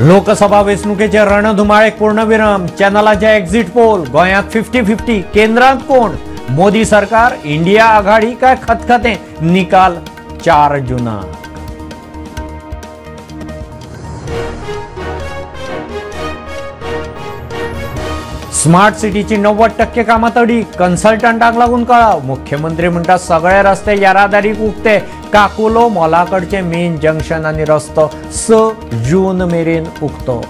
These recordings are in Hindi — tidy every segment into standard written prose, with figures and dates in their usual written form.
लोकसभा वेंचणुकेचे रणधुमाळेक पूर्णविराम. चॅनलाच्या एक्झिट पोल. गोंयांत 50-50. केंद्रात कोण? मोदी सरकार, इंडिया आघाडी काय खतखते? निकाल 4 जूनाक. स्मार्ट सिटीची 90% कामां तडी. कन्सल्टंटाक लागून कळाव. मुख्यमंत्री म्हणटा सगळे रस्ते येरादारीक उक्ते. काकुलो मोलाकडचे मेन जंक्शन आनी रस्तो 6 जून मेरेन उक्तो.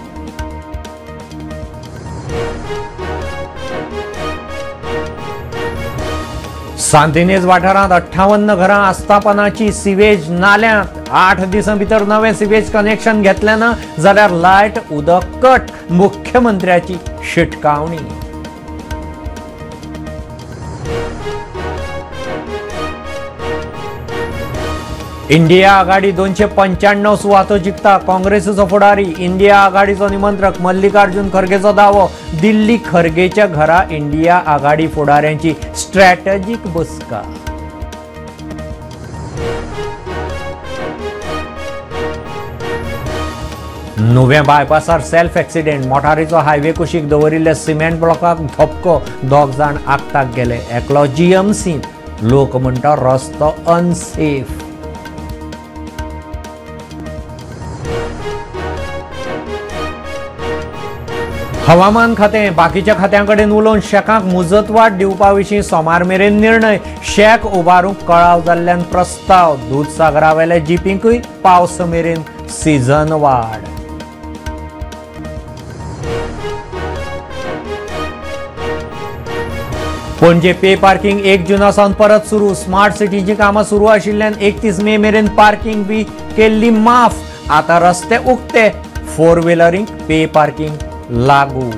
सांतिनेज वाठारांत 58 घरां आस्थापनाची सिवेज नाल्यांत. 8 दिसां भितर नवें सिवेज कनेक्शन घेतलें ना जाल्यार लायट उदक कट. मुख्यमंत्र्याची शिटकावणी. इंडिया आघाडी 295 सुवातो जिखता. काँग्रेसीचो फुडारी. इंडिया आघाडीचो निमंत्रक मल्लिकार्जुन खरगेचो दावो. दिल्ली खरगेच्या घरा इंडिया आघाडी फुडाऱ्यांची स्ट्रॅटेजीक बसका. नुवें बायपासार सेल्फ एक्सिडेंट. मोटारीचो हायवे कुशीक दवरिल्ल्या सिमेंट ब्लॉकाक धपको. 2 जाण आगताक गेले. एकलो जीएमसीन. लोक म्हणटा रस्तो अनसेफ. हवामान खातें. बाकीच्या खात्यांकडेन उलोवन शेकांक मुजतवाड दिवपा विशीं सोमार मेरेन निर्णय. शेक उबारूंक कळाव जाल्ल्यान प्रस्ताव. दूदसागरावेल्या जीपींकूय पावस मेरेन सीझन वाड. पणजे पे पार्किंग 1 जूनासावन परत सुरू. स्मार्ट सिटीची कामां सुरू आशिल्ल्यान 31 मे मेरेन पार्किंग बी केल्ली माफ. आतां रस्ते उक्ते. 4 व्हिलरींक पे पार्किंग लागू.